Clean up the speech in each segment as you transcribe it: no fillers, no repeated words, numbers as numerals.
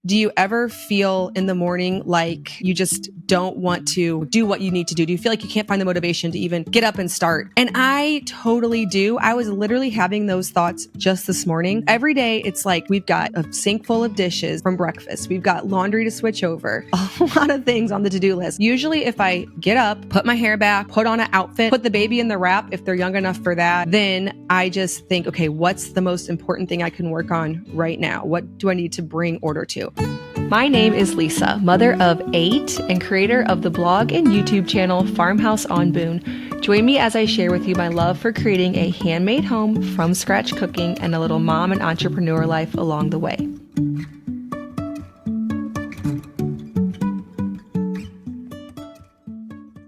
Do you ever feel in the morning like you just don't want to do what you need to do? Do you feel like you can't find the motivation to even get up and start? And I totally do. I was literally having those thoughts just this morning. Every day, it's like we've got a sink full of dishes from breakfast. We've got laundry to switch over. A lot of things on the to-do list. Usually if I get up, put my hair back, put on an outfit, put the baby in the wrap if they're young enough for that, then I just think, okay, what's the most important thing I can work on right now? What do I need to bring order to? My name is Lisa, mother of 8 and creator of the blog and YouTube channel Farmhouse on Boone. Join me as I share with you my love for creating a handmade home from scratch cooking and a little mom and entrepreneur life along the way.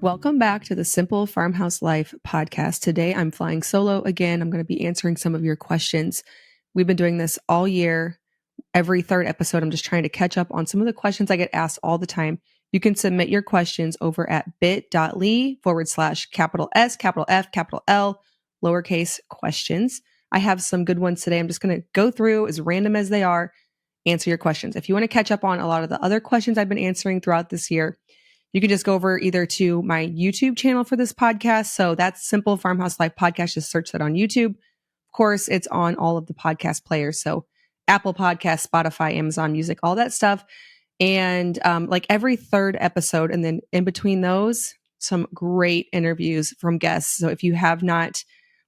Welcome back to the Simple Farmhouse Life podcast. Today I'm flying solo again. I'm going to be answering some of your questions. We've been doing this all year. Every third episode, I'm just trying to catch up on some of the questions I get asked all the time. You can submit your questions over at bit.ly/S, capital F, capital L, lowercase questions. I have some good ones today. I'm just going to go through as random as they are, answer your questions. If you want to catch up on a lot of the other questions I've been answering throughout this year, you can just go over either to my YouTube channel for this podcast. So that's Simple Farmhouse Life Podcast. Just search that on YouTube. Of course, it's on all of the podcast players. So Apple Podcasts, Spotify, Amazon Music, all that stuff. And like every third episode, and then in between those, some great interviews from guests. So if you have not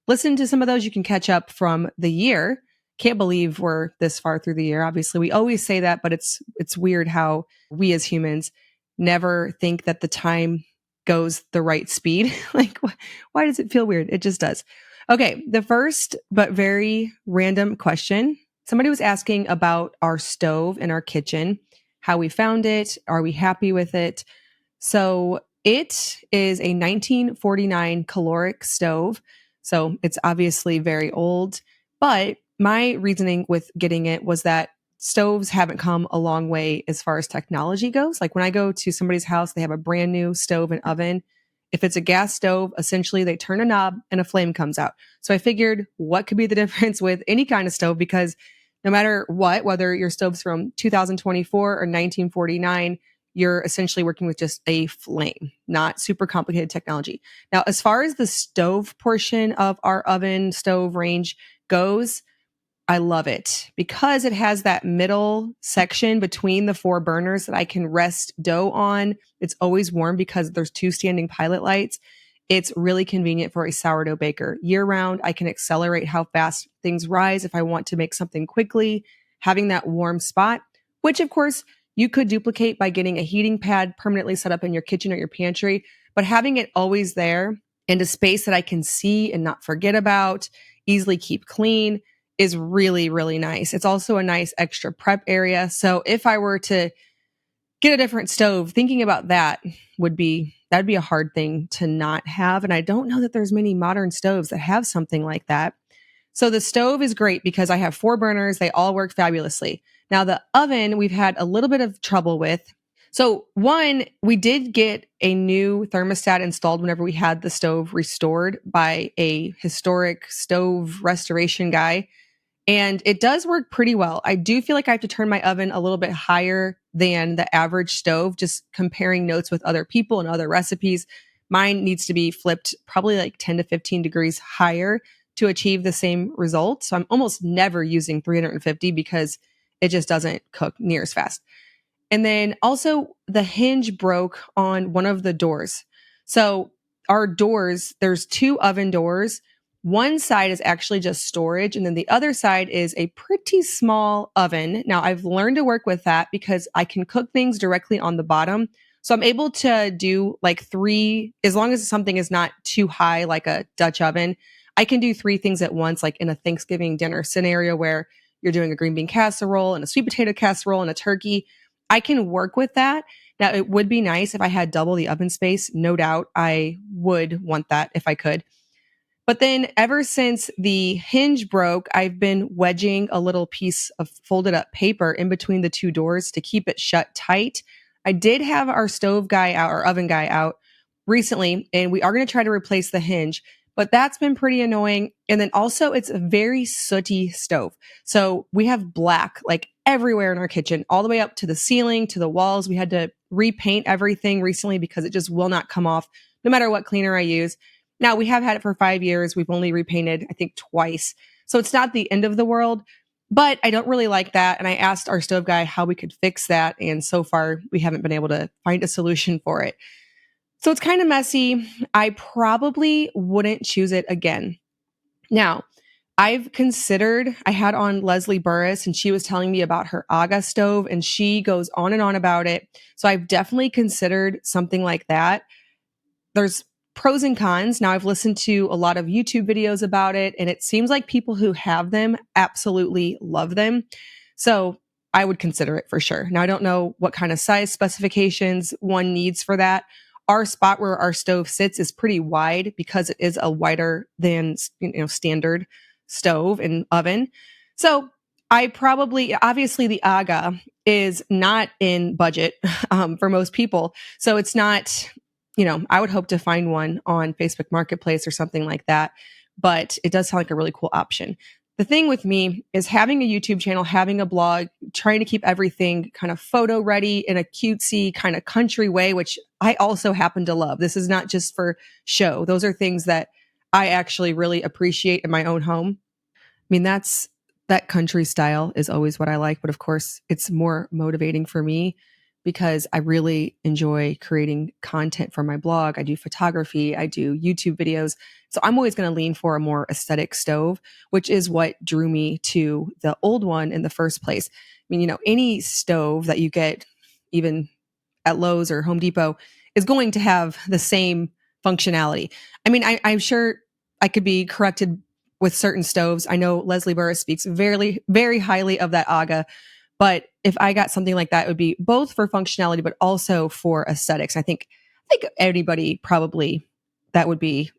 listened to some of those, you can catch up from the year. Can't believe we're this far through the year. Obviously, we always say that, but it's weird how we as humans never think that the time goes the right speed. Like, why does it feel weird? It just does. Okay, the first but very random question. Somebody was asking about our stove in our kitchen, how we found it. Are we happy with it? So it is a 1949 caloric stove. So it's obviously very old, but my reasoning with getting it was that stoves haven't come a long way as far as technology goes. Like when I go to somebody's house, they have a brand new stove and oven. If it's a gas stove, essentially they turn a knob and a flame comes out. So I figured what could be the difference with any kind of stove, because no matter what, whether your stove's from 2024 or 1949, you're essentially working with just a flame, not super complicated technology. Now, as far as the stove portion of our oven stove range goes, I love it because it has that middle section between the 4 burners that I can rest dough on. It's always warm because there's 2 standing pilot lights. It's really convenient for a sourdough baker. Year round, I can accelerate how fast things rise if I want to make something quickly. Having that warm spot, which of course you could duplicate by getting a heating pad permanently set up in your kitchen or your pantry, but having it always there and a space that I can see and not forget about, easily keep clean, is really, really nice. It's also a nice extra prep area. So if I were to get a different stove, thinking about that'd be a hard thing to not have. And I don't know that there's many modern stoves that have something like that. So the stove is great because I have 4 burners. They all work fabulously. Now the oven, we've had a little bit of trouble with. So one, we did get a new thermostat installed whenever we had the stove restored by a historic stove restoration guy. And it does work pretty well. I do feel like I have to turn my oven a little bit higher than the average stove, just comparing notes with other people and other recipes. Mine needs to be flipped probably like 10 to 15 degrees higher to achieve the same result. So I'm almost never using 350 because it just doesn't cook near as fast. And then also the hinge broke on one of the doors. So our doors, there's 2 oven doors. One side is actually just storage, and then the other side is a pretty small oven. Now, I've learned to work with that because I can cook things directly on the bottom. So I'm able to do like 3, as long as something is not too high, like a Dutch oven, I can do 3 things at once, like in a Thanksgiving dinner scenario where you're doing a green bean casserole and a sweet potato casserole and a turkey. I can work with that. Now, it would be nice if I had double the oven space. No doubt I would want that if I could. But then ever since the hinge broke, I've been wedging a little piece of folded up paper in between the 2 doors to keep it shut tight. I did have our stove guy out, our oven guy out recently, and we are going to try to replace the hinge. but that's been pretty annoying. And then also it's a very sooty stove. So we have black like everywhere in our kitchen, all the way up to the ceiling, to the walls. We had to repaint everything recently because it just will not come off no matter what cleaner I use. Now we have had it for 5 years. We've only repainted, I think, twice. So it's not the end of the world, but I don't really like that. And I asked our stove guy how we could fix that. And so far we haven't been able to find a solution for it. So it's kind of messy. I probably wouldn't choose it again. Now, I had on Leslie Burris and she was telling me about her Aga stove and she goes on and on about it. So I've definitely considered something like that. There's pros and cons. Now I've listened to a lot of YouTube videos about it and it seems like people who have them absolutely love them. So I would consider it for sure. Now I don't know what kind of size specifications one needs for that. Our spot where our stove sits is pretty wide because it is a wider than standard stove and oven. So I probably, obviously the Aga is not in budget for most people. So it's not, I would hope to find one on Facebook Marketplace or something like that. But it does sound like a really cool option. The thing with me is having a YouTube channel, having a blog, trying to keep everything kind of photo ready in a cutesy kind of country way, which I also happen to love. This is not just for show. Those are things that I actually really appreciate in my own home. I mean, that country style is always what I like, but of course it's more motivating for me because I really enjoy creating content for my blog. I do photography, I do YouTube videos. So I'm always going to lean for a more aesthetic stove, which is what drew me to the old one in the first place. I mean, any stove that you get even at Lowe's or Home Depot is going to have the same functionality. I mean, I'm sure I could be corrected with certain stoves. I know Leslie Burris speaks very, very highly of that Aga. But if I got something like that, it would be both for functionality, but also for aesthetics. I think anybody probably that would be,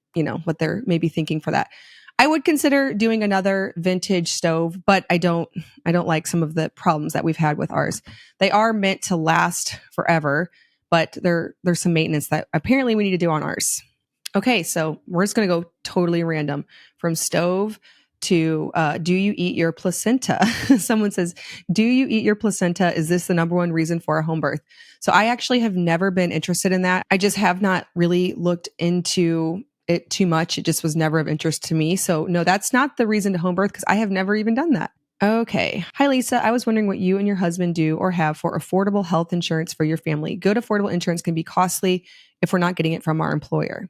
what they're maybe thinking for that. I would consider doing another vintage stove, but I don't like some of the problems that we've had with ours. They are meant to last forever, but there's some maintenance that apparently we need to do on ours. Okay, so we're just going to go totally random from stove to do you eat your placenta? Someone says, do you eat your placenta? Is this the number one reason for a home birth? So I actually have never been interested in that. I just have not really looked into it too much. It just was never of interest to me. So no, that's not the reason to home birth because I have never even done that. Okay. Hi, Lisa. I was wondering what you and your husband do or have for affordable health insurance for your family. Good affordable insurance can be costly if we're not getting it from our employer.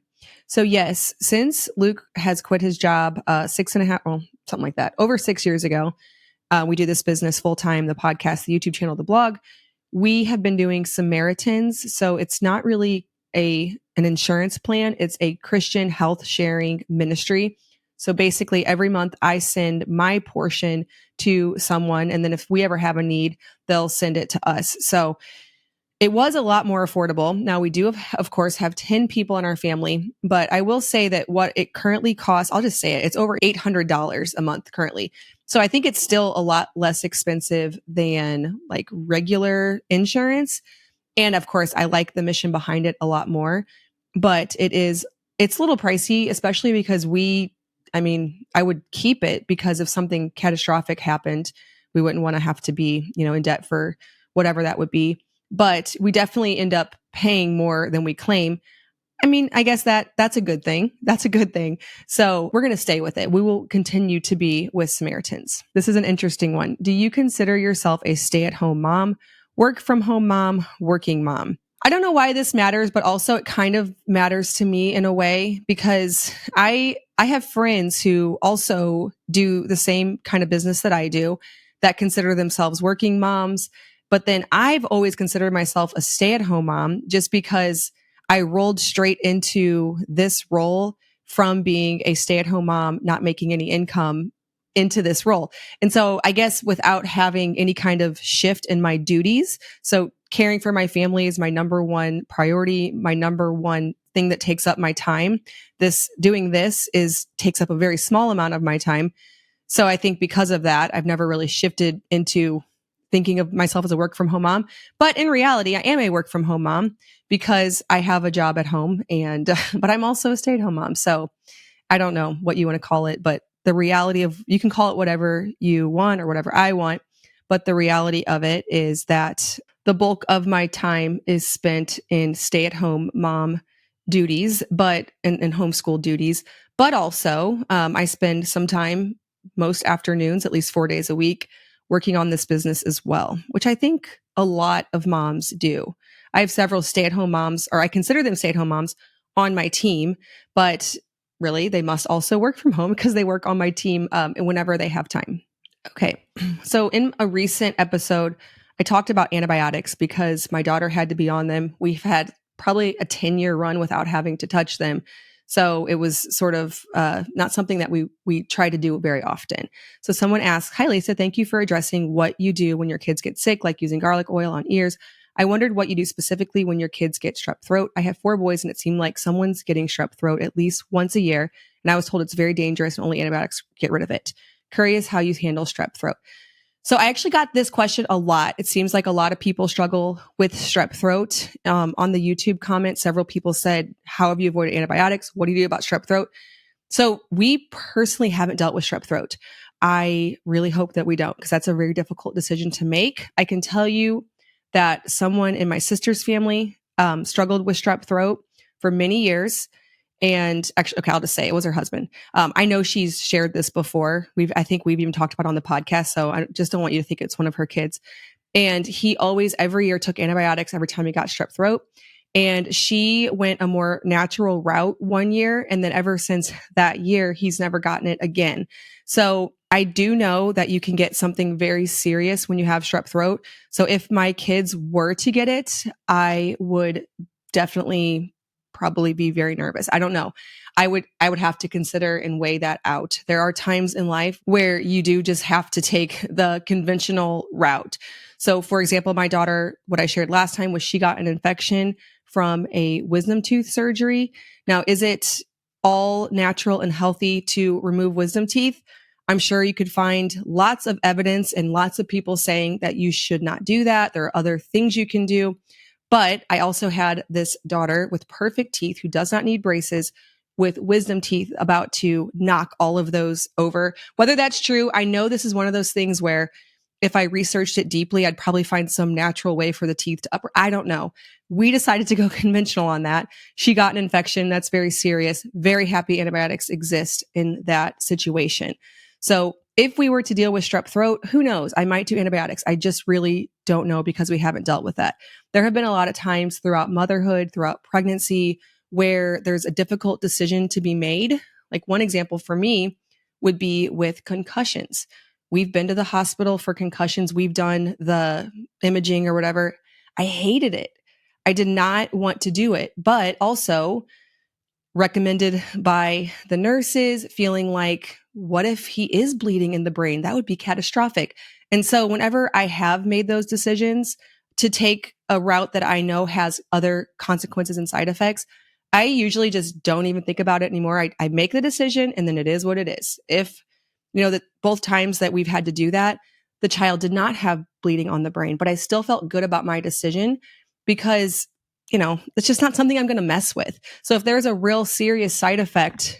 So yes, since Luke has quit his job 6.5, well, something like that, over 6 years ago, we do this business full time, the podcast, the YouTube channel, the blog. We have been doing Samaritans. So it's not really an insurance plan. It's a Christian health sharing ministry. So basically every month I send my portion to someone. And then if we ever have a need, they'll send it to us. So it was a lot more affordable. Now we do, of course, have 10 people in our family, but I will say that what it currently costs, I'll just say it, it's over $800 a month currently. So I think it's still a lot less expensive than like regular insurance. And of course, I like the mission behind it a lot more, but it's a little pricey, especially because I would keep it because if something catastrophic happened, we wouldn't want to have to be, in debt for whatever that would be. But we definitely end up paying more than we claim. I mean, I guess that's a good thing. That's a good thing. So we're going to stay with it. We will continue to be with Samaritans. This is an interesting one. Do you consider yourself a stay-at-home mom, work from home mom, working mom? I don't know why this matters, but also it kind of matters to me in a way because I have friends who also do the same kind of business that I do that consider themselves working moms. But then I've always considered myself a stay-at-home mom just because I rolled straight into this role from being a stay-at-home mom, not making any income into this role. And so I guess without having any kind of shift in my duties, so caring for my family is my number one priority, my number one thing that takes up my time. Doing this takes up a very small amount of my time. So I think because of that, I've never really shifted into thinking of myself as a work from home mom. But in reality, I am a work from home mom because I have a job at home but I'm also a stay at home mom. So I don't know what you want to call it, but the reality of, you can call it whatever you want or whatever I want. But the reality of it is that the bulk of my time is spent in stay-at-home mom duties, but in homeschool duties. But also, I spend some time, most afternoons, at least 4 days a week, working on this business as well, which I think a lot of moms do. I have several stay-at-home moms, or I consider them stay-at-home moms, on my team, but really they must also work from home because they work on my team whenever they have time. Okay. So in a recent episode, I talked about antibiotics because my daughter had to be on them. We've had probably a 10-year run without having to touch them. So it was sort of not something that we try to do very often. So someone asked, "Hi, Lisa, thank you for addressing what you do when your kids get sick, like using garlic oil on ears. I wondered what you do specifically when your kids get strep throat. I have 4 boys and it seemed like someone's getting strep throat at least once a year. And I was told it's very dangerous and only antibiotics get rid of it. Curious how you handle strep throat." So I actually got this question a lot. It seems like a lot of people struggle with strep throat. On the YouTube comments, several people said, "How have you avoided antibiotics? What do you do about strep throat?" So we personally haven't dealt with strep throat. I really hope that we don't, because that's a very difficult decision to make. I can tell you that someone in my sister's family struggled with strep throat for many years. And actually, okay, I'll just say it was her husband. I know she's shared this before. I think we've even talked about it on the podcast. So I just don't want you to think it's one of her kids. And he always, every year, took antibiotics every time he got strep throat. And she went a more natural route one year. And then ever since that year, he's never gotten it again. So I do know that you can get something very serious when you have strep throat. So if my kids were to get it, I would definitely probably be very nervous. I don't know. I would have to consider and weigh that out. There are times in life where you do just have to take the conventional route. So for example, my daughter, what I shared last time was she got an infection from a wisdom tooth surgery. Now, is it all natural and healthy to remove wisdom teeth? I'm sure you could find lots of evidence and lots of people saying that you should not do that. There are other things you can do. But I also had this daughter with perfect teeth who does not need braces, with wisdom teeth, about to knock all of those over. Whether that's true, I know this is one of those things where if I researched it deeply, I'd probably find some natural way for the teeth to upper. I don't know. We decided to go conventional on that. She got an infection. That's very serious. Very happy antibiotics exist in that situation. So if we were to deal with strep throat, who knows? I might do antibiotics. I just really don't know because we haven't dealt with that. There have been a lot of times throughout motherhood, throughout pregnancy, where there's a difficult decision to be made. Like one example for me would be with concussions. We've been to the hospital for concussions. We've done the imaging or whatever. I hated it. I did not want to do it, but also recommended by the nurses, feeling like, what if he is bleeding in the brain? That would be catastrophic. And so whenever I have made those decisions to take a route that I know has other consequences and side effects, I usually just don't even think about it anymore. I make the decision and then it is what it is. If, that both times that we've had to do that, the child did not have bleeding on the brain, but I still felt good about my decision because it's just not something I'm going to mess with. So if there's a real serious side effect,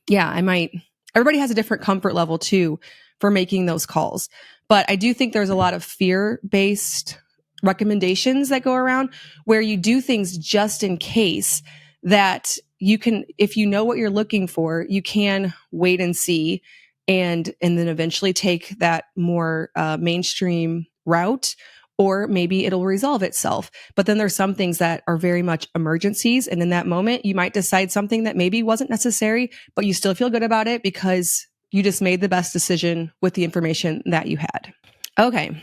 yeah, I might. Everybody has a different comfort level too for making those calls. But I do think there's a lot of fear-based recommendations that go around where you do things just in case, that you can, if you know what you're looking for, you can wait and see and then eventually take that more mainstream route. Or maybe it'll resolve itself. But then there's some things that are very much emergencies. And in that moment, you might decide something that maybe wasn't necessary, but you still feel good about it because you just made the best decision with the information that you had. Okay.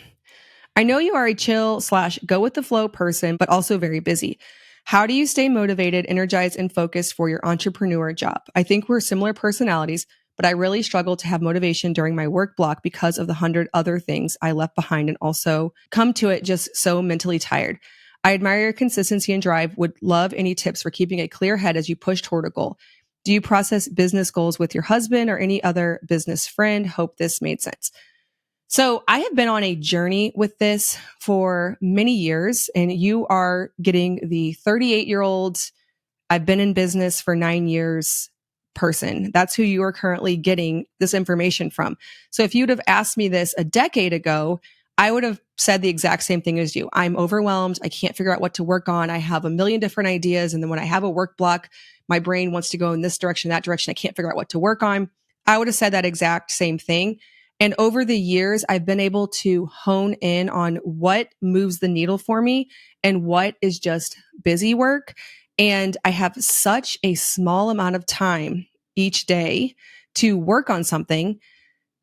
I know you are a chill / go with the flow person, but also very busy. How do you stay motivated, energized, and focused for your entrepreneur job? I think we're similar personalities, but I really struggle to have motivation during my work block because of the 100 other things I left behind and also come to it just so mentally tired. I admire your consistency and drive. Would love any tips for keeping a clear head as you push toward a goal. Do you process business goals with your husband or any other business friend? Hope this made sense. So I have been on a journey with this for many years, and you are getting the 38-year-old. I've been in business for 9 years person. That's who you are currently getting this information from. So if you'd have asked me this a decade ago, I would have said the exact same thing as you. I'm overwhelmed. I can't figure out what to work on. I have a million different ideas. And then when I have a work block, my brain wants to go in this direction, that direction. I can't figure out what to work on. I would have said that exact same thing. And over the years, I've been able to hone in on what moves the needle for me and what is just busy work. And I have such a small amount of time each day to work on something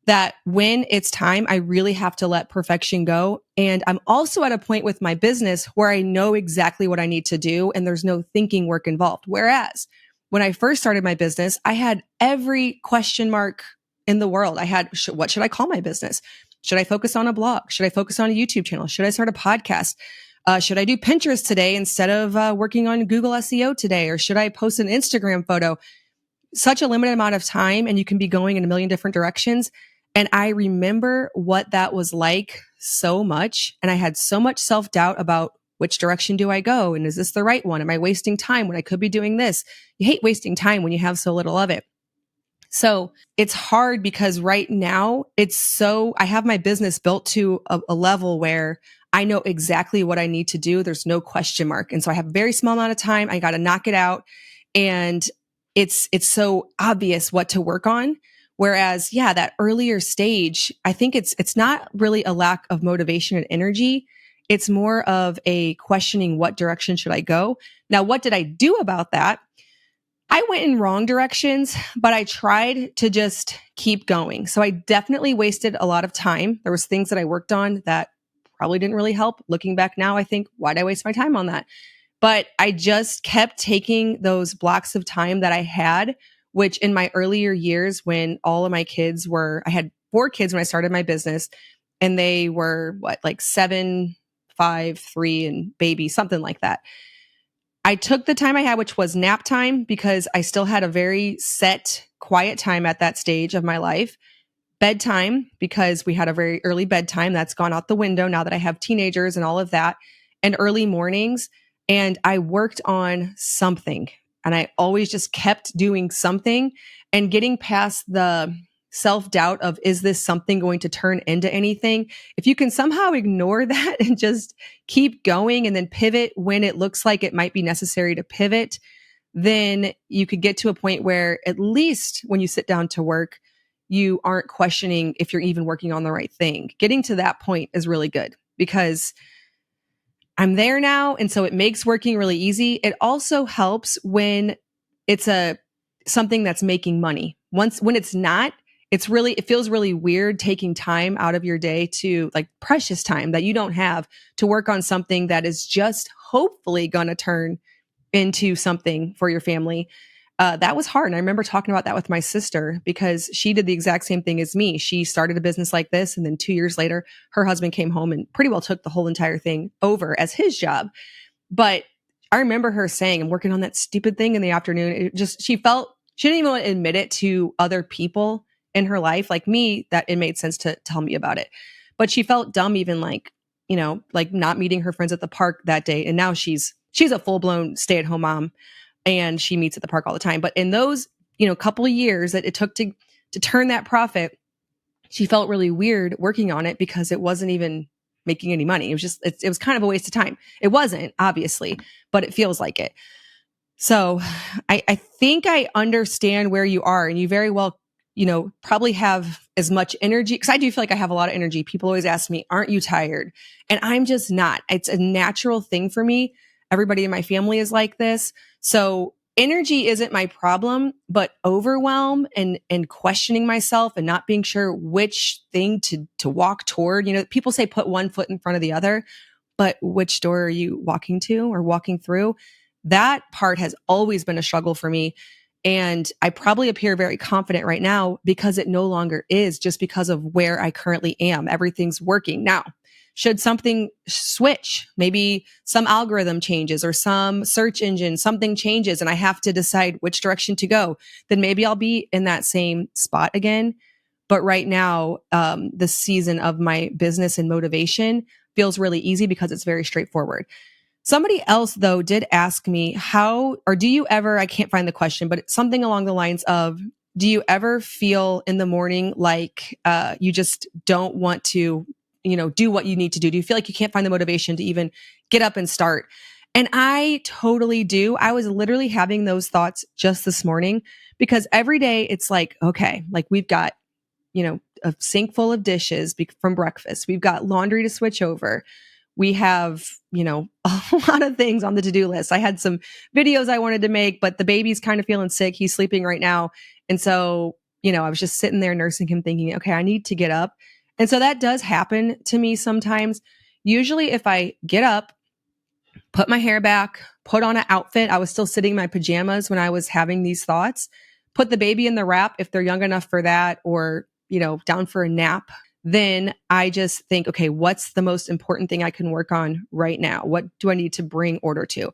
that when it's time, I really have to let perfection go. And I'm also at a point with my business where I know exactly what I need to do and there's no thinking work involved. Whereas when I first started my business, I had every question mark in the world. I had, what should I call my business? Should I focus on a blog? Should I focus on a YouTube channel? Should I start a podcast? Should I do Pinterest today instead of working on Google SEO today? Or should I post an Instagram photo? Such a limited amount of time and you can be going in a million different directions. And I remember what that was like so much. And I had so much self-doubt about which direction do I go? And is this the right one? Am I wasting time when I could be doing this? You hate wasting time when you have so little of it. So it's hard because right now I have my business built to a level where I know exactly what I need to do. There's no question mark. And so I have a very small amount of time. I got to knock it out. And it's so obvious what to work on. Whereas, yeah, that earlier stage, I think it's not really a lack of motivation and energy. It's more of a questioning, what direction should I go? Now, what did I do about that? I went in wrong directions, but I tried to just keep going. So I definitely wasted a lot of time. There was things that I worked on that probably didn't really help. Looking back now, I think, why'd I waste my time on that? But I just kept taking those blocks of time that I had, which in my earlier years when all of my kids I had 4 kids when I started my business, and they were like 7, 5, 3, and baby, something like that. I took the time I had, which was nap time, because I still had a very set, quiet time at that stage of my life. Bedtime, because we had a very early bedtime. That's gone out the window now that I have teenagers and all of that. And early mornings. And I worked on something. And I always just kept doing something and getting past the self-doubt of, is this something going to turn into anything? If you can somehow ignore that and just keep going and then pivot when it looks like it might be necessary to pivot, then you could get to a point where at least when you sit down to work, you aren't questioning if you're even working on the right thing. Getting to that point is really good because I'm there now. And so it makes working really easy. It also helps when it's something that's making money. When it's not, it feels really weird taking time out of your day to, like, precious time that you don't have to work on something that is just hopefully going to turn into something for your family. That was hard. And I remember talking about that with my sister because she did the exact same thing as me. She started a business like this. And then 2 years later, her husband came home and pretty well took the whole entire thing over as his job. But I remember her saying, I'm working on that stupid thing in the afternoon. She didn't even want to admit it to other people in her life. Like me, that it made sense to tell me about it. But she felt dumb even like not meeting her friends at the park that day. And now she's a full-blown stay-at-home mom. And she meets at the park all the time. But in those, couple of years that it took to turn that profit, she felt really weird working on it because it wasn't even making any money. It was just, it was kind of a waste of time. It wasn't, obviously, but it feels like it. So I think I understand where you are, and you very well, probably have as much energy, because I do feel like I have a lot of energy. People always ask me, aren't you tired? And I'm just not. It's a natural thing for me. Everybody in my family is like this. So energy isn't my problem, but overwhelm and questioning myself and not being sure which thing to walk toward. People say put one foot in front of the other, but which door are you walking to or walking through? That part has always been a struggle for me. And I probably appear very confident right now because it no longer is, just because of where I currently am. Everything's working. Now, should something switch, maybe some algorithm changes or some search engine, something changes and I have to decide which direction to go, then maybe I'll be in that same spot again. But right now, the season of my business and motivation feels really easy because it's very straightforward. Somebody else, though, did ask me do you ever, I can't find the question, but something along the lines of, do you ever feel in the morning like you just don't want to, do what you need to do? Do you feel like you can't find the motivation to even get up and start? And I totally do. I was literally having those thoughts just this morning because every day it's like, okay, like we've got, a sink full of dishes from breakfast. We've got laundry to switch over. We have, a lot of things on the to-do list. I had some videos I wanted to make, but the baby's kind of feeling sick. He's sleeping right now. And so, I was just sitting there nursing him thinking, okay, I need to get up. And so that does happen to me sometimes. Usually if I get up, put my hair back, put on an outfit. I was still sitting in my pajamas when I was having these thoughts, put the baby in the wrap if they're young enough for that, or, down for a nap. Then I just think, okay, what's the most important thing I can work on right now? What do I need to bring order to?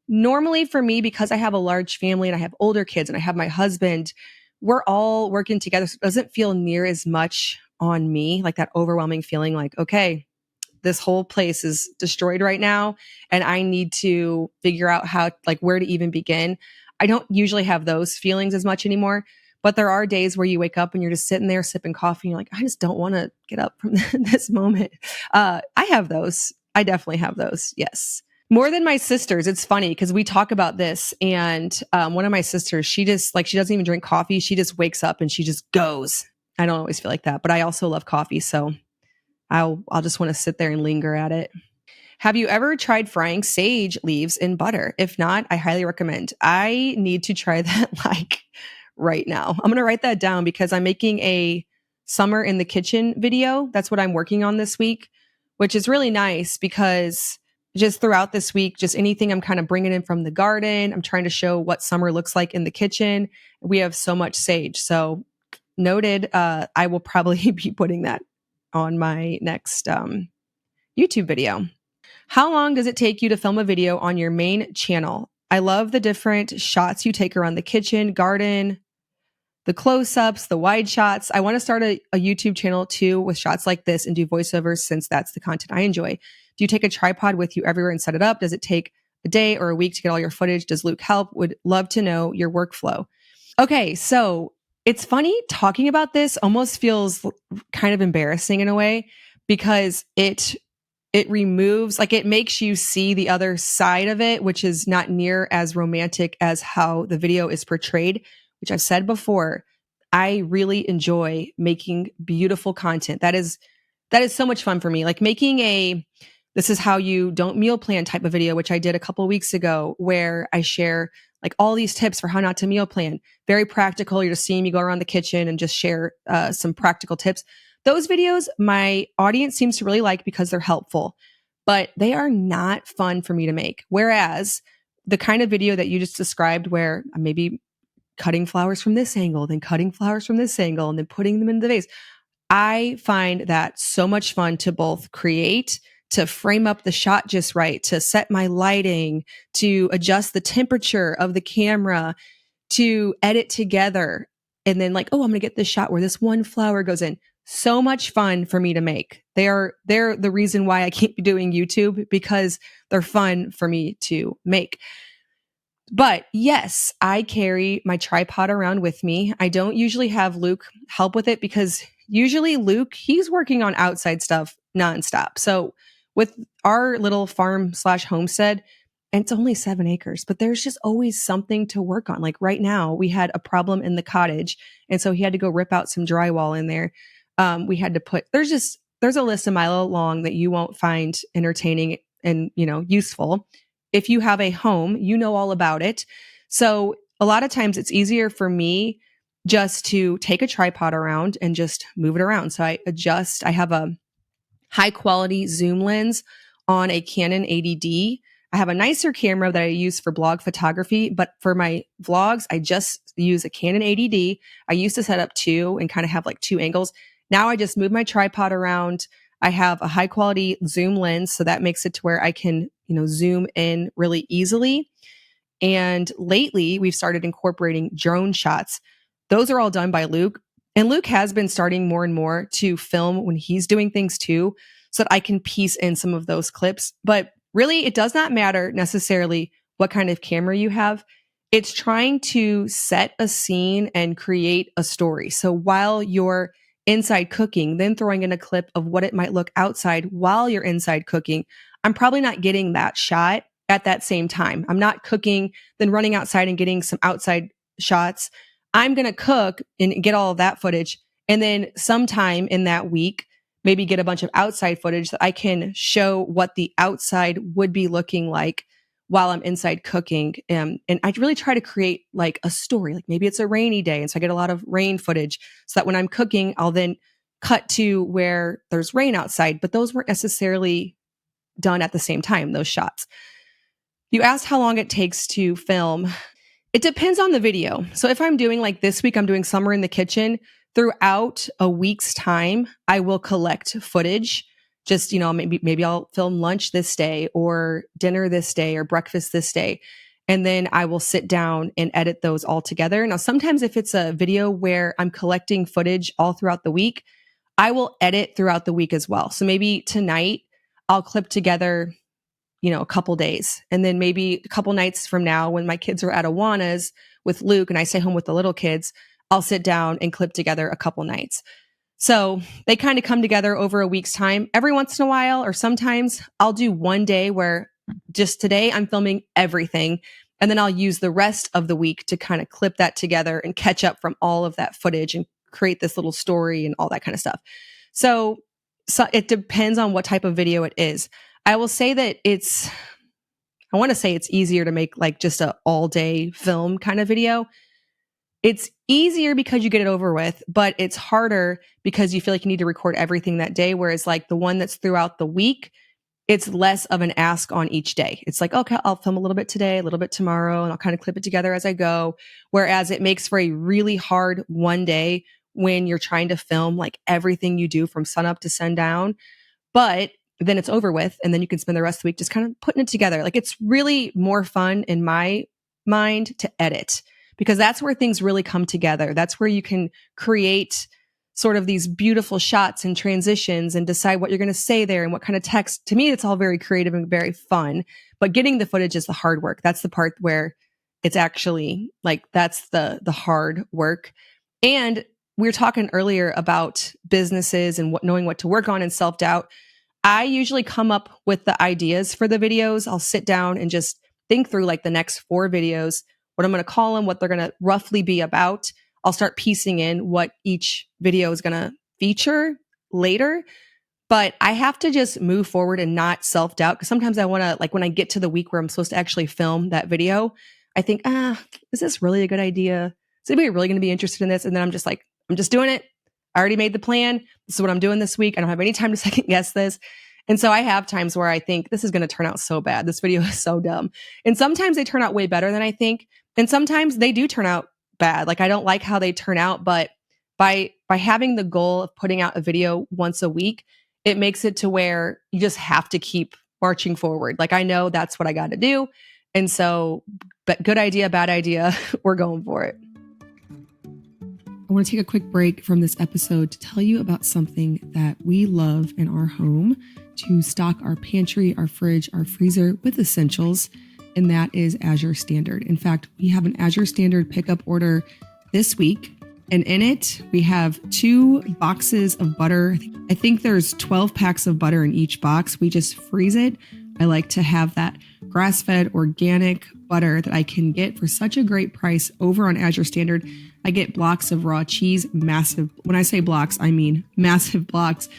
Normally for me, because I have a large family and I have older kids and I have my husband, we're all working together. So it doesn't feel near as much on me, like that overwhelming feeling like, okay, this whole place is destroyed right now and I need to figure out where to even begin. I don't usually have those feelings as much anymore, but there are days where you wake up and you're just sitting there sipping coffee and you're like, I just don't want to get up from this moment. I have those. I definitely have those. Yes. More than my sisters. It's funny because we talk about this and one of my sisters, she doesn't even drink coffee. She just wakes up and she just goes. I don't always feel like that, but I also love coffee. So I'll just want to sit there and linger at it. Have you ever tried frying sage leaves in butter? If not, I highly recommend. I need to try that right now. I'm going to write that down because I'm making a summer in the kitchen video. That's what I'm working on this week, which is really nice because just throughout this week, just anything I'm kind of bringing in from the garden, I'm trying to show what summer looks like in the kitchen. We have so much sage. So noted, I will probably be putting that on my next YouTube video. How long does it take you to film a video on your main channel? I love the different shots you take around the kitchen, garden, the close-ups, the wide shots. I want to start a YouTube channel too with shots like this and do voiceovers since that's the content I enjoy. Do you take a tripod with you everywhere and set it up? Does it take a day or a week to get all your footage? Does Luke help? Would love to know your workflow. Okay, so it's funny talking about this almost feels kind of embarrassing in a way because it removes, it makes you see the other side of it, which is not near as romantic as how the video is portrayed, which I've said before. I really enjoy making beautiful content. That is so much fun for me. Like making this is how you don't meal plan type of video, which I did a couple of weeks ago, where I share all these tips for how not to meal plan. Very practical. You're just seeing me go around the kitchen and just share some practical tips. Those videos, my audience seems to really like because they're helpful, but they are not fun for me to make. Whereas the kind of video that you just described where I'm maybe cutting flowers from this angle, then cutting flowers from this angle, and then putting them in the vase, I find that so much fun to both create, to frame up the shot just right, to set my lighting, to adjust the temperature of the camera, to edit together. And then I'm going to get this shot where this one flower goes in. So much fun for me to make. They're the reason why I keep doing YouTube because they're fun for me to make. But yes, I carry my tripod around with me. I don't usually have Luke help with it because usually Luke, he's working on outside stuff nonstop. So with our little farm/homestead, and it's only 7 acres, but there's just always something to work on. Like right now, we had a problem in the cottage. And so he had to go rip out some drywall in there. We had to there's a list a mile long that you won't find entertaining and, useful. If you have a home, you know all about it. So a lot of times it's easier for me just to take a tripod around and just move it around. So I have a high quality zoom lens on a Canon 80D. I have a nicer camera that I use for blog photography, but for my vlogs, I just use a Canon 80D. I used to set up 2 and kind of have 2 angles. Now I just move my tripod around. I have a high quality zoom lens, so that makes it to where I can, zoom in really easily. And lately we've started incorporating drone shots. Those are all done by Luke. And Luke has been starting more and more to film when he's doing things too, so that I can piece in some of those clips. But really, it does not matter necessarily what kind of camera you have. It's trying to set a scene and create a story. So while you're inside cooking, then throwing in a clip of what it might look outside while you're inside cooking, I'm probably not getting that shot at that same time. I'm not cooking, then running outside and getting some outside shots. I'm going to cook and get all of that footage. And then sometime in that week, maybe get a bunch of outside footage that I can show what the outside would be looking like while I'm inside cooking. And I really try to create like a story, like maybe it's a rainy day. And so I get a lot of rain footage so that when I'm cooking, I'll then cut to where there's rain outside, but those weren't necessarily done at the same time, those shots. You asked how long it takes to film. It depends on the video. So if I'm doing like this week, I'm doing summer in the kitchen, throughout a week's time, I will collect footage. Just, maybe I'll film lunch this day or dinner this day or breakfast this day. And then I will sit down and edit those all together. Now, sometimes if it's a video where I'm collecting footage all throughout the week, I will edit throughout the week as well. So maybe tonight I'll clip together, a couple days. And then maybe a couple nights from now, when my kids are at Awana's with Luke and I stay home with the little kids, I'll sit down and clip together a couple nights. So they kind of come together over a week's time. Every once in a while, or sometimes I'll do one day where just today I'm filming everything. And then I'll use the rest of the week to kind of clip that together and catch up from all of that footage and create this little story and all that kind of stuff. So it depends on what type of video it is. I will say that I want to say it's easier to make like just a all day film kind of video. It's easier because you get it over with, but it's harder because you feel like you need to record everything that day. Whereas like the one that's throughout the week, it's less of an ask on each day. It's like, okay, I'll film a little bit today, a little bit tomorrow, and I'll kind of clip it together as I go. Whereas it makes for a really hard one day when you're trying to film like everything you do from sun up to sundown. But then it's over with. And then you can spend the rest of the week just kind of putting it together. Like it's really more fun in my mind to edit, because that's where things really come together. That's where you can create sort of these beautiful shots and transitions and decide what you're going to say there and what kind of text. To me, it's all very creative and very fun, but getting the footage is the hard work. That's the part where it's actually like, that's the hard work. And we were talking earlier about businesses and knowing what to work on and self-doubt. I usually come up with the ideas for the videos. I'll sit down and just think through like the next 4 videos, what I'm going to call them, what they're going to roughly be about. I'll start piecing in what each video is going to feature later. But I have to just move forward and not self-doubt, because sometimes I want to, like when I get to the week where I'm supposed to actually film that video, I think, is this really a good idea? Is anybody really going to be interested in this? And then I'm just like, I'm just doing it. I already made the plan. This is what I'm doing this week. I don't have any time to second guess this. And so I have times where I think this is going to turn out so bad. This video is so dumb. And sometimes they turn out way better than I think. And sometimes they do turn out bad. Like I don't like how they turn out, but by having the goal of putting out a video once a week, it makes it to where you just have to keep marching forward. Like I know that's what I got to do. And so, but good idea, bad idea, we're going for it. I want to take a quick break from this episode to tell you about something that we love in our home to stock our pantry, our fridge, our freezer with essentials, and that is Azure Standard. In fact, we have an Azure Standard pickup order this week, and in it, we have 2 boxes of butter. I think there's 12 packs of butter in each box. We just freeze it. I like to have that grass-fed organic butter that I can get for such a great price over on Azure Standard. I get blocks of raw cheese, massive. When I say blocks, I mean massive blocks.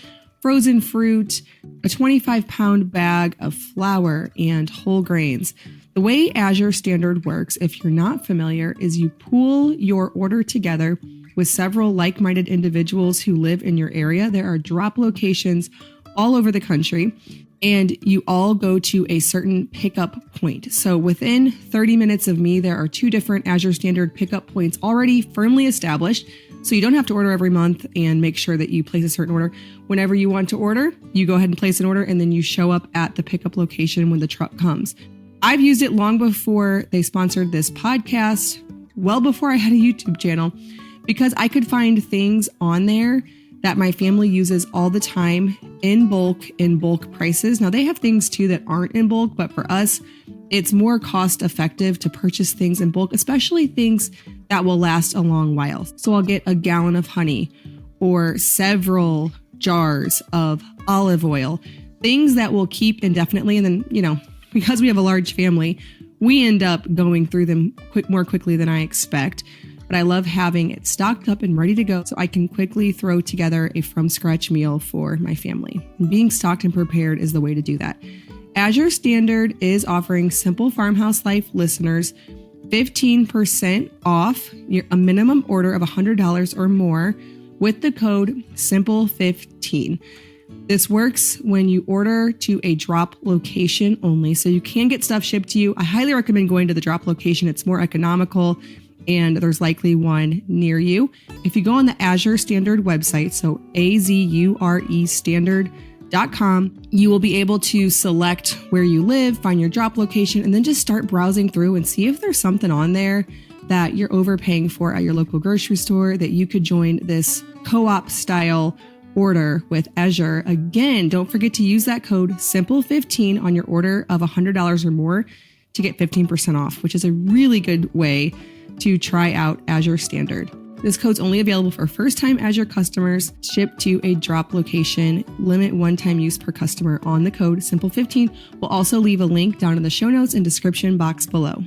Frozen fruit, a 25-pound bag of flour, and whole grains. The way Azure Standard works, if you're not familiar, is you pool your order together with several like-minded individuals who live in your area. There are drop locations all over the country, and you all go to a certain pickup point. So within 30 minutes of me, there are 2 different Azure Standard pickup points already firmly established. So you don't have to order every month and make sure that you place a certain order. Whenever you want to order, you go ahead and place an order, and then you show up at the pickup location when the truck comes. I've used it long before they sponsored this podcast, well before I had a YouTube channel, because I could find things on there that my family uses all the time in bulk prices. Now, they have things too that aren't in bulk, but for us, it's more cost effective to purchase things in bulk, especially things that will last a long while. So I'll get a gallon of honey or several jars of olive oil, things that will keep indefinitely. And then, because we have a large family, we end up going through them more quickly than I expect. But I love having it stocked up and ready to go so I can quickly throw together a from scratch meal for my family. And being stocked and prepared is the way to do that. Azure Standard is offering Simple Farmhouse Life listeners 15% off a minimum order of $100 or more with the code SIMPLE15. This works when you order to a drop location only, so you can get stuff shipped to you. I highly recommend going to the drop location. It's more economical, and there's likely one near you. If you go on the Azure Standard website, so AZURE standard.com, you will be able to select where you live, find your drop location, and then just start browsing through and see if there's something on there that you're overpaying for at your local grocery store that you could join this co-op style order with Azure. Again, don't forget to use that code SIMPLE15 on your order of $100 or more to get 15% off, which is a really good way to try out Azure Standard. This code's only available for first-time Azure customers, shipped to a drop location, limit one-time use per customer on the code SIMPLE15. We'll also leave a link down in the show notes and description box below.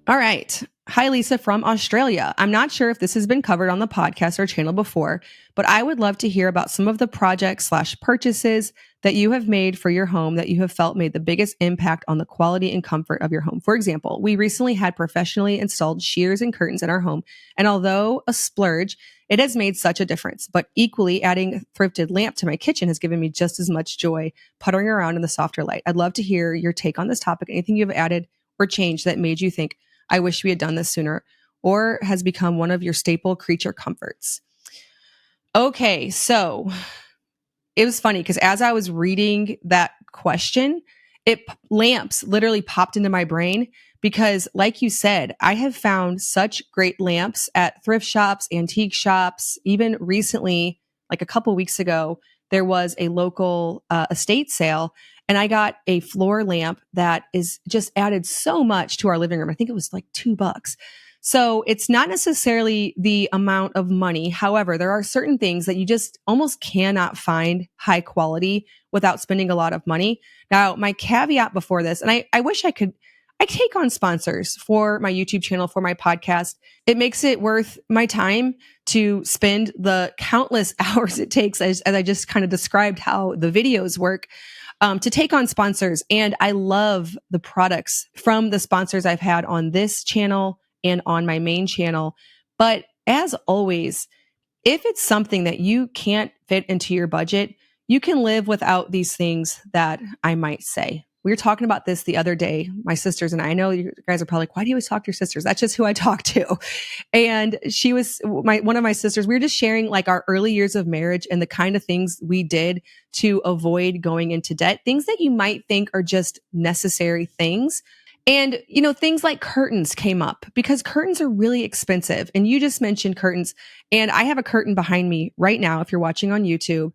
All right. Hi, Lisa from Australia. I'm not sure if this has been covered on the podcast or channel before, but I would love to hear about some of the projects/purchases that you have made for your home that you have felt made the biggest impact on the quality and comfort of your home. For example, we recently had professionally installed shears and curtains in our home, and although a splurge, it has made such a difference. But equally, adding a thrifted lamp to my kitchen has given me just as much joy puttering around in the softer light. I'd love to hear your take on this topic, anything you've added or changed that made you think, I wish we had done this sooner, or has become one of your staple creature comforts. Okay, so it was funny because as I was reading that question, lamps literally popped into my brain because, like you said, I have found such great lamps at thrift shops, antique shops. Even recently, like a couple weeks ago, there was a local estate sale, and I got a floor lamp that is just added so much to our living room. I think it was like $2. So it's not necessarily the amount of money. However, there are certain things that you just almost cannot find high quality without spending a lot of money. Now, my caveat before this, and I wish I take on sponsors for my YouTube channel, for my podcast. It makes it worth my time to spend the countless hours it takes, as I just kind of described how the videos work, to take on sponsors. And I love the products from the sponsors I've had on this channel and on my main channel. But as always, if it's something that you can't fit into your budget, you can live without these things that I might say. We were talking about this the other day, my sisters and I know you guys are probably like, why do you always talk to your sisters? That's just who I talk to. And she was one of my sisters. We were just sharing like our early years of marriage and the kind of things we did to avoid going into debt, things that you might think are just necessary things. And, things like curtains came up because curtains are really expensive. And you just mentioned curtains. And I have a curtain behind me right now, if you're watching on YouTube,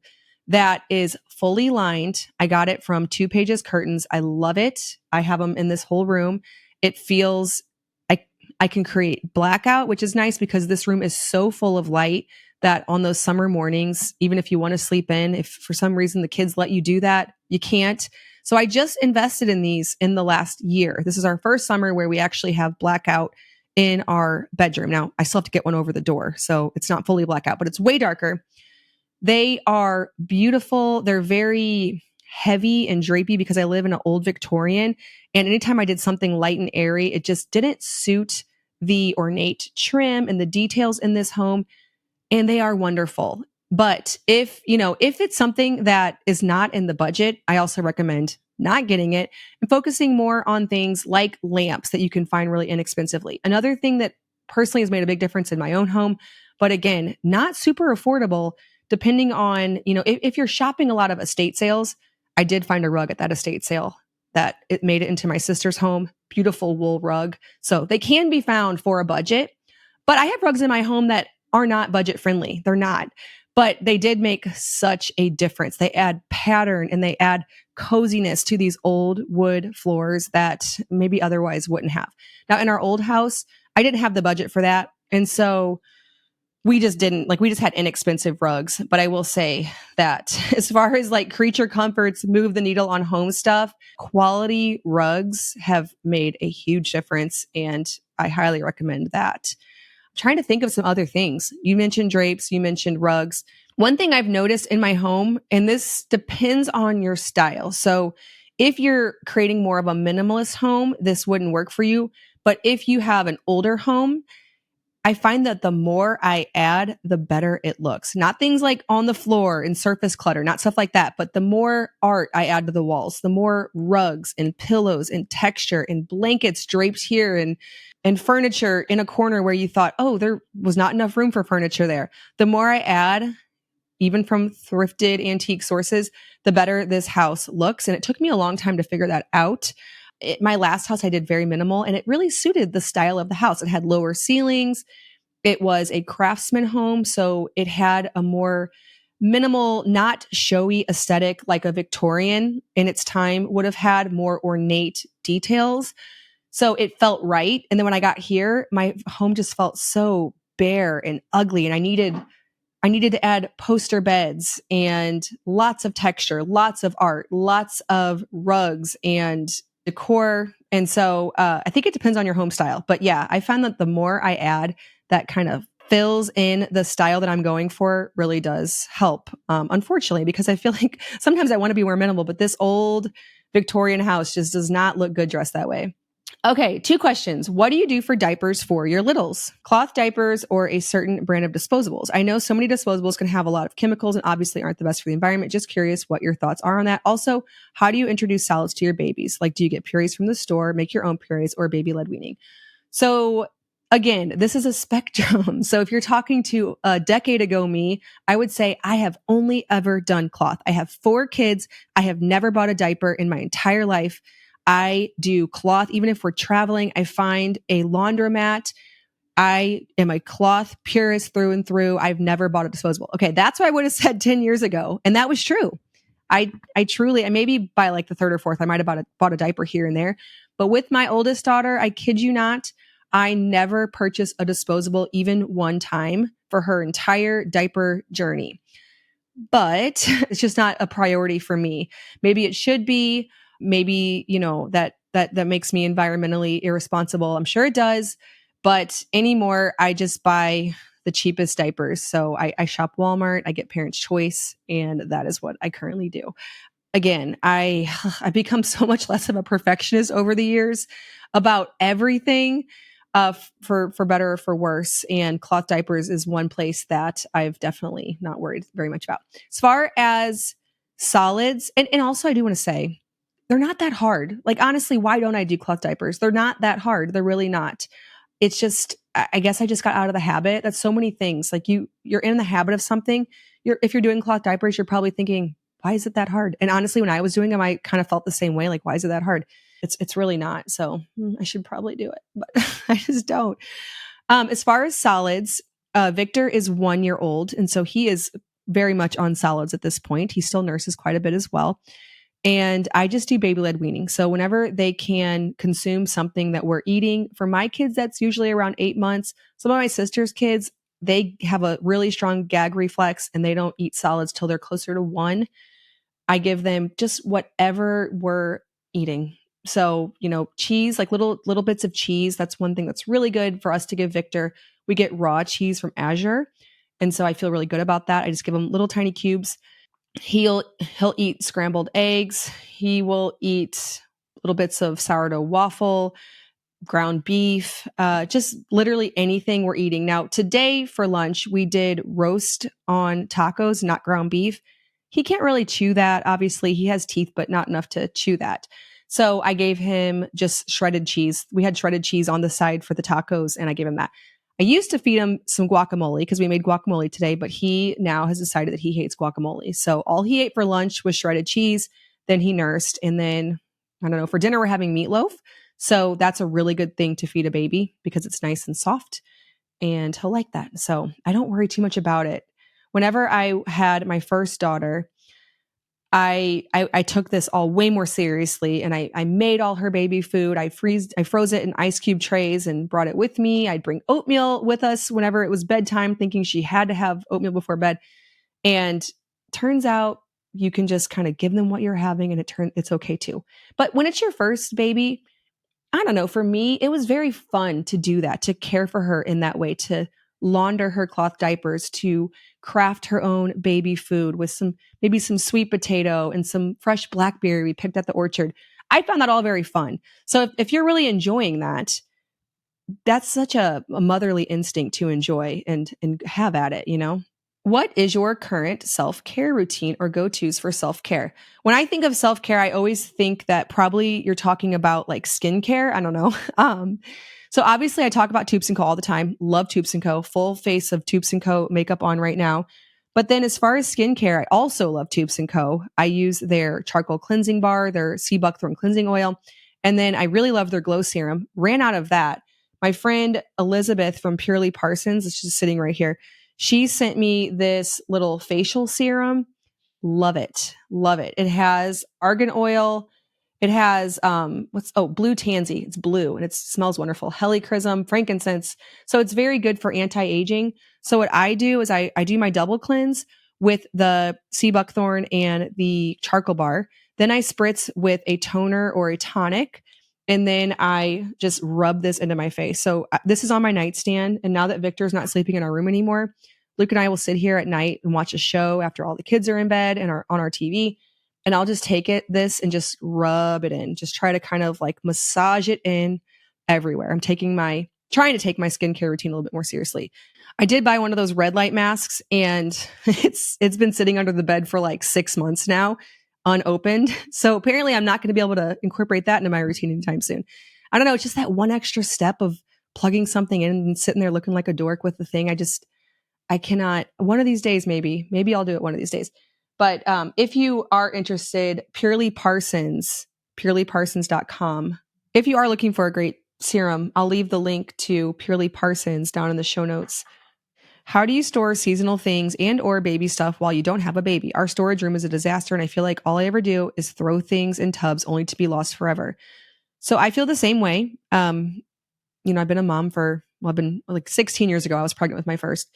that is fully lined. I got it from 2 Pages Curtains. I love it. I have them in this whole room. It feels, I can create blackout, which is nice because this room is so full of light that on those summer mornings, even if you want to sleep in, if for some reason the kids let you do that, you can't. So I just invested in these in the last year. This is our first summer where we actually have blackout in our bedroom. Now, I still have to get one over the door, so it's not fully blackout, but it's way darker. They are beautiful. They're very heavy and drapey because I live in an old Victorian. And anytime I did something light and airy, it just didn't suit the ornate trim and the details in this home. And they are wonderful. But if it's something that is not in the budget, I also recommend not getting it and focusing more on things like lamps that you can find really inexpensively. Another thing that personally has made a big difference in my own home, but again, not super affordable, depending on, if you're shopping a lot of estate sales. I did find a rug at that estate sale that it made it into my sister's home. Beautiful wool rug. So they can be found for a budget. But I have rugs in my home that are not budget friendly. They're not. But they did make such a difference. They add pattern and they add coziness to these old wood floors that maybe otherwise wouldn't have. Now, in our old house, I didn't have the budget for that. And so we just didn't we just had inexpensive rugs. But I will say that as far as like creature comforts, move the needle on home stuff, quality rugs have made a huge difference. And I highly recommend that. I'm trying to think of some other things. You mentioned drapes, you mentioned rugs. One thing I've noticed in my home, and this depends on your style. So if you're creating more of a minimalist home, this wouldn't work for you. But if you have an older home, I find that the more I add, the better it looks. Not things like on the floor and surface clutter, not stuff like that, but the more art I add to the walls, the more rugs and pillows and texture and blankets draped here and furniture in a corner where you thought, oh, there was not enough room for furniture there. The more I add, even from thrifted antique sources, the better this house looks. And it took me a long time to figure that out. My last house, I did very minimal and it really suited the style of the house. It had lower ceilings. It was a craftsman home. So it had a more minimal, not showy aesthetic like a Victorian in its time would have had, more ornate details. So it felt right. And then when I got here, my home just felt so bare and ugly. And I needed to add poster beds and lots of texture, lots of art, lots of rugs and decor. And so I think it depends on your home style. But yeah, I found that the more I add, that kind of fills in the style that I'm going for really does help. Unfortunately, because I feel like sometimes I want to be more minimal, but this old Victorian house just does not look good dressed that way. Okay, 2 questions. What do you do for diapers for your littles? Cloth diapers or a certain brand of disposables? I know so many disposables can have a lot of chemicals and obviously aren't the best for the environment. Just curious what your thoughts are on that. Also, how do you introduce solids to your babies? Like, do you get purees from the store, make your own purees, or baby-led weaning? So again, this is a spectrum. So if you're talking to a decade ago me, I would say I have only ever done cloth. I have 4 kids. I have never bought a diaper in my entire life. I do cloth. Even if we're traveling, I find a laundromat. I am a cloth purist through and through. I've never bought a disposable. Okay. That's what I would have said 10 years ago. And that was true. I truly, and maybe by like the 3rd or 4th, I might have bought a diaper here and there. But with my oldest daughter, I kid you not, I never purchased a disposable even one time for her entire diaper journey. But it's just not a priority for me. Maybe it should be. Maybe, that makes me environmentally irresponsible. I'm sure it does. But anymore, I just buy the cheapest diapers. So I shop Walmart, I get Parents' Choice, and that is what I currently do. Again, I've become so much less of a perfectionist over the years about everything, for better or for worse. And cloth diapers is one place that I've definitely not worried very much about. As far as solids, and also I do want to say, they're not that hard. Like, honestly, why don't I do cloth diapers? They're not that hard. They're really not. It's just, I guess I just got out of the habit. That's so many things. Like you're in the habit of something. If you're doing cloth diapers, you're probably thinking, why is it that hard? And honestly, when I was doing them, I kind of felt the same way. Like, why is it that hard? It's really not. So I should probably do it, but I just don't. As far as solids, Victor is 1 year old. And so he is very much on solids at this point. He still nurses quite a bit as well. And I just do baby-led weaning. So whenever they can consume something that we're eating, for my kids, that's usually around 8 months. Some of my sister's kids, they have a really strong gag reflex and they don't eat solids till they're closer to 1. I give them just whatever we're eating. So, cheese, like little bits of cheese. That's one thing that's really good for us to give Victor. We get raw cheese from Azure. And so I feel really good about that. I just give him little tiny cubes. He'll eat scrambled eggs. He will eat little bits of sourdough waffle, ground beef, just literally anything we're eating. Now, today for lunch, we did roast on tacos, not ground beef. He can't really chew that. Obviously, he has teeth, but not enough to chew that. So I gave him just shredded cheese. We had shredded cheese on the side for the tacos, and I gave him that. I used to feed him some guacamole because we made guacamole today, but he now has decided that he hates guacamole. So all he ate for lunch was shredded cheese. Then he nursed. And then, I don't know, for dinner, we're having meatloaf. So that's a really good thing to feed a baby because it's nice and soft. and he'll like that. So I don't worry too much about it. Whenever I had my first daughter, I took this all way more seriously, and I made all her baby food. I froze it in ice cube trays and brought it with me. I'd bring oatmeal with us whenever it was bedtime, thinking she had to have oatmeal before bed. And turns out you can just kind of give them what you're having, and it's okay too. But when it's your first baby, I don't know, for me, it was very fun to do that, to care for her in that way, to launder her cloth diapers, to craft her own baby food with maybe some sweet potato and some fresh blackberry we picked at the orchard. I found that all very fun. So if you're really enjoying that, that's such a motherly instinct to enjoy and have at it, you know? What is your current self care routine or go tos for self care? When I think of self care, I always think that probably you're talking about like skincare. I don't know. So obviously, I talk about Tubes and Co all the time. Love Tubes and Co. Full face of Tubes and Co makeup on right now. But then, as far as skincare, I also love Tubes and Co. I use their charcoal cleansing bar, their sea buckthorn cleansing oil, and then I really love their glow serum. Ran out of that. My friend Elizabeth from Purely Parsons, is just sitting right here, she sent me this little facial serum. Love it. Love it. It has argan oil. It has blue tansy. It's blue and it smells wonderful. Helichrysum, frankincense. So it's very good for anti-aging. So what I do is I do my double cleanse with the sea buckthorn and the charcoal bar. Then I spritz with a toner or a tonic. And then I just rub this into my face. So this is on my nightstand. And now that Victor's not sleeping in our room anymore, Luke and I will sit here at night and watch a show after all the kids are in bed and are on our TV. And I'll just take this and just rub it in, just try to kind of like massage it in everywhere. Trying to take my skincare routine a little bit more seriously. I did buy one of those red light masks, and it's been sitting under the bed for like 6 months now, unopened. So apparently I'm not going to be able to incorporate that into my routine anytime soon. I don't know. It's just that one extra step of plugging something in and sitting there looking like a dork with the thing. I cannot. One of these days, maybe I'll do it one of these days. But if you are interested, purelyparsons.com. If you are looking for a great serum, I'll leave the link to Purely Parsons down in the show notes. How do you store seasonal things and or baby stuff while you don't have a baby? Our storage room is a disaster, and I feel like all I ever do is throw things in tubs only to be lost forever. So I feel the same way. I've been a mom I've been like 16 years ago. I was pregnant with my first.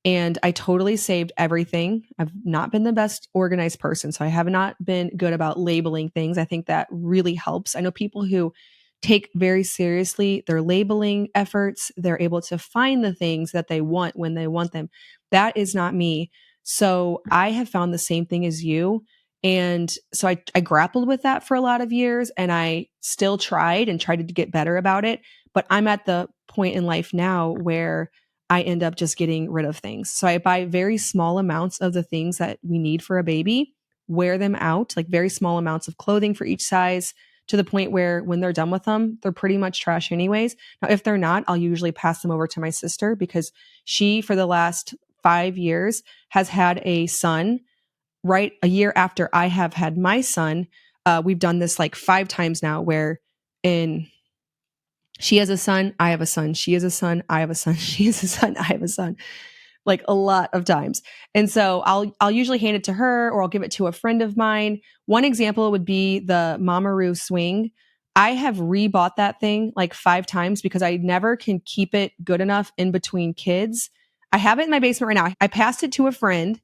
And I totally saved everything. I've not been the best organized person, so I have not been good about labeling things. I think that really helps. I know people who take very seriously their labeling efforts. They're able to find the things that they want when they want them. That is not me. So I have found the same thing as you. And so I grappled with that for a lot of years, and I still tried to get better about it. But I'm at the point in life now where I end up just getting rid of things. So I buy very small amounts of the things that we need for a baby, wear them out, like very small amounts of clothing for each size, to the point where when they're done with them, they're pretty much trash anyways. Now, if they're not, I'll usually pass them over to my sister, because she, for the last 5 years, has had a son right a year after I have had my son. We've done this like 5 times now, where she has a son, I have a son. She has a son, I have a son. She has a son, I have a son. Like a lot of times. And so I'll usually hand it to her, or I'll give it to a friend of mine. One example would be the Mamaroo swing. I have rebought that thing like 5 times because I never can keep it good enough in between kids. I have it in my basement right now. I passed it to a friend,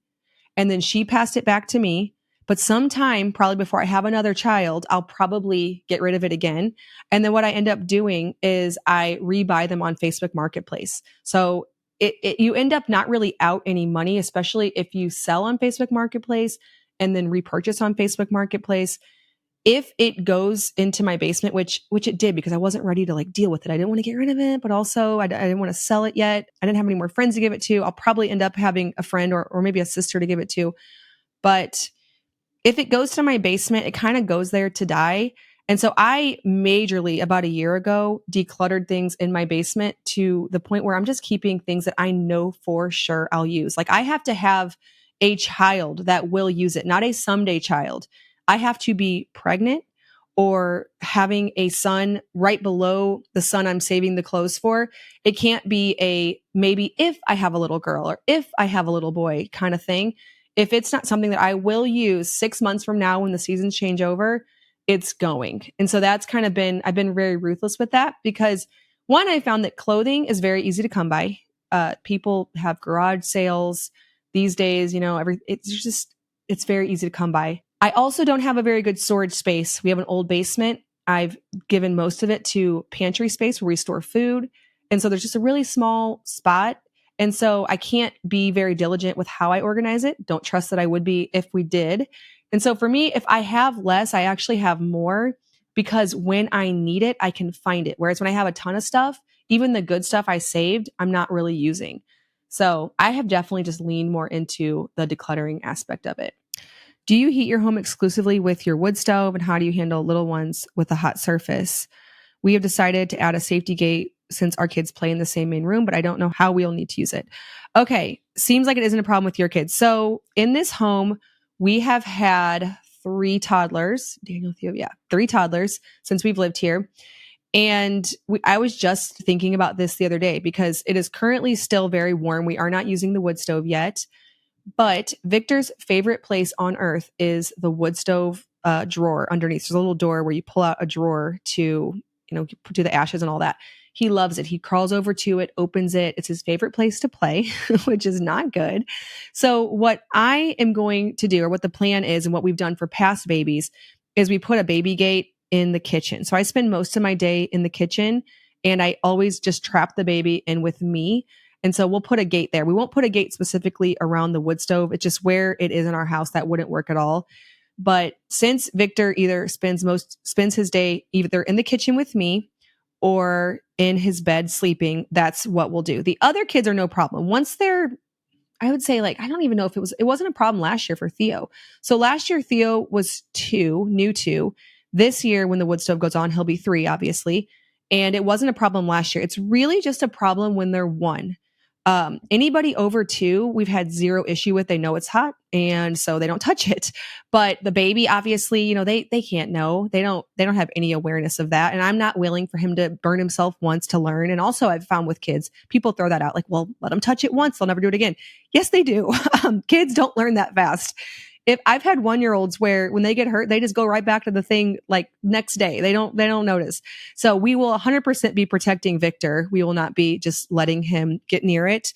and then she passed it back to me. But sometime, probably before I have another child, I'll probably get rid of it again. And then what I end up doing is I rebuy them on Facebook Marketplace. So you end up not really out any money, especially if you sell on Facebook Marketplace and then repurchase on Facebook Marketplace. If it goes into my basement, which it did, because I wasn't ready to like deal with it. I didn't want to get rid of it, but also I didn't want to sell it yet. I didn't have any more friends to give it to. I'll probably end up having a friend or maybe a sister to give it to. But if it goes to my basement, it kind of goes there to die. And so I majorly, about a year ago, decluttered things in my basement to the point where I'm just keeping things that I know for sure I'll use. Like I have to have a child that will use it, not a someday child. I have to be pregnant or having a sun right below the sun I'm saving the clothes for. It can't be a maybe if I have a little girl or if I have a little boy kind of thing. If it's not something that I will use 6 months from now when the seasons change over, it's going. And so that's kind of I've been very ruthless with that because one, I found that clothing is very easy to come by. People have garage sales these days, it's very easy to come by. I also don't have a very good storage space. We have an old basement. I've given most of it to pantry space where we store food. And so there's just a really small spot. And so I can't be very diligent with how I organize it. Don't trust that I would be if we did. And so for me, if I have less, I actually have more because when I need it, I can find it. Whereas when I have a ton of stuff, even the good stuff I saved, I'm not really using. So I have definitely just leaned more into the decluttering aspect of it. Do you heat your home exclusively with your wood stove? And how do you handle little ones with a hot surface? We have decided to add a safety gate since our kids play in the same main room, but I don't know how we'll need to use it. Okay, seems like it isn't a problem with your kids. So in this home, we have had 3 toddlers. Daniel, Theo, yeah, 3 toddlers since we've lived here. And I was just thinking about this the other day because it is currently still very warm. We are not using the wood stove yet. But Victor's favorite place on earth is the wood stove drawer underneath. There's a little door where you pull out a drawer to, do the ashes and all that. He loves it. He crawls over to it, opens it. It's his favorite place to play, which is not good. So what I am going to do, or what the plan is, and what we've done for past babies, is we put a baby gate in the kitchen. So I spend most of my day in the kitchen, and I always just trap the baby in with me. And so we'll put a gate there. We won't put a gate specifically around the wood stove. It's just where it is in our house. That wouldn't work at all. But since Victor either spends his day either in the kitchen with me or in his bed sleeping, that's what we'll do. The other kids are no problem. Once they're, I would say, I don't even know if it wasn't a problem last year for Theo. So last year, Theo was 2, new 2. This year, when the wood stove goes on, he'll be 3, obviously. And it wasn't a problem last year. It's really just a problem when they're 1. Anybody over 2, we've had 0 issue with. They know it's hot, and so they don't touch it. But the baby, obviously, they can't know. They don't have any awareness of that. And I'm not willing for him to burn himself once to learn. And also, I've found with kids, people throw that out like, well, let them touch it once, they'll never do it again. Yes, they do. Kids don't learn that fast. If I've had 1-year-olds where when they get hurt, they just go right back to the thing next day. They don't notice. So we will 100% be protecting Victor. We will not be just letting him get near it.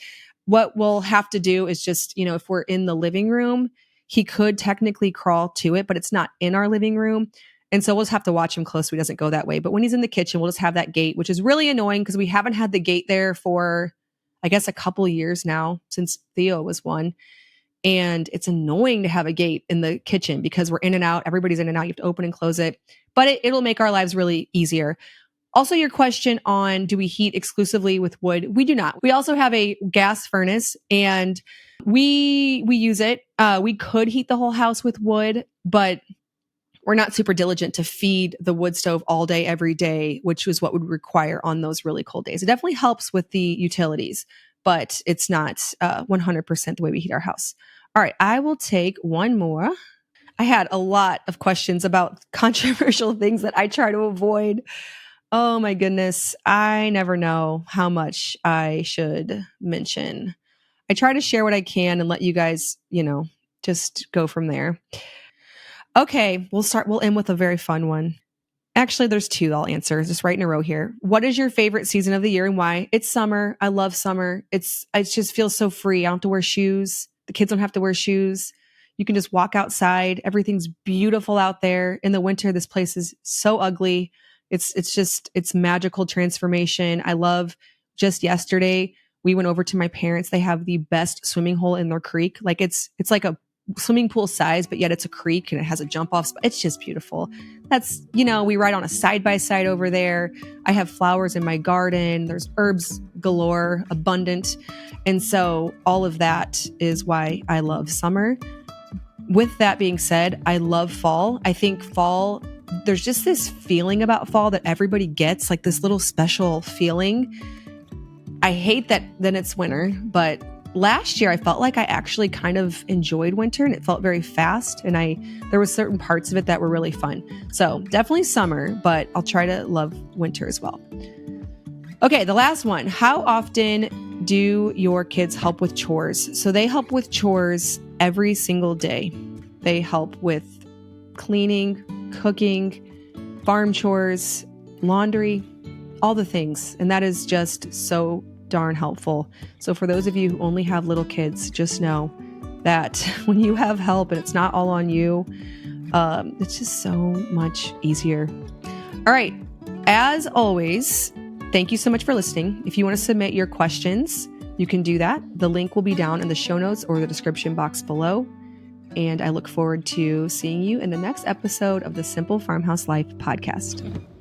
What we'll have to do is just, if we're in the living room, he could technically crawl to it, but it's not in our living room. And so we'll just have to watch him close so he doesn't go that way. But when he's in the kitchen, we'll just have that gate, which is really annoying because we haven't had the gate there for, I guess, a couple years now since Theo was 1. And it's annoying to have a gate in the kitchen because we're in and out. Everybody's in and out. You have to open and close it. But it'll make our lives really easier. Also, your question on do we heat exclusively with wood? We do not. We also have a gas furnace and we use it. We could heat the whole house with wood, but we're not super diligent to feed the wood stove all day, every day, which is what would require on those really cold days. It definitely helps with the utilities, but it's not 100% the way we heat our house. All right, I will take one more. I had a lot of questions about controversial things that I try to avoid. Oh my goodness. I never know how much I should mention. I try to share what I can and let you guys, just go from there. Okay, we'll end with a very fun one. Actually, there's 2 I'll answer just right in a row here. What is your favorite season of the year and why? It's summer. I love summer. It just feels so free. I don't have to wear shoes. The kids don't have to wear shoes. You can just walk outside. Everything's beautiful out there. In the winter, this place is so ugly. It's magical transformation. I love just yesterday, we went over to my parents. They have the best swimming hole in their creek. It's like a swimming pool size, but yet it's a creek and it has a jump off spot. It's just beautiful. That's, we ride on a side-by-side over there. I have flowers in my garden. There's herbs galore, abundant. And so all of that is why I love summer. With that being said, I love fall. I think fall, there's just this feeling about fall that everybody gets, like this little special feeling. I hate that then it's winter, but last year I felt like I actually kind of enjoyed winter and it felt very fast. And there was certain parts of it that were really fun. So definitely summer, but I'll try to love winter as well. Okay, the last one. How often do your kids help with chores? So they help with chores every single day. They help with cleaning, cooking, farm chores, laundry, all the things. And that is just so darn helpful. So for those of you who only have little kids, just know that when you have help and it's not all on you, it's just so much easier. All right. As always, thank you so much for listening. If you want to submit your questions, you can do that. The link will be down in the show notes or the description box below. And I look forward to seeing you in the next episode of the Simple Farmhouse Life podcast.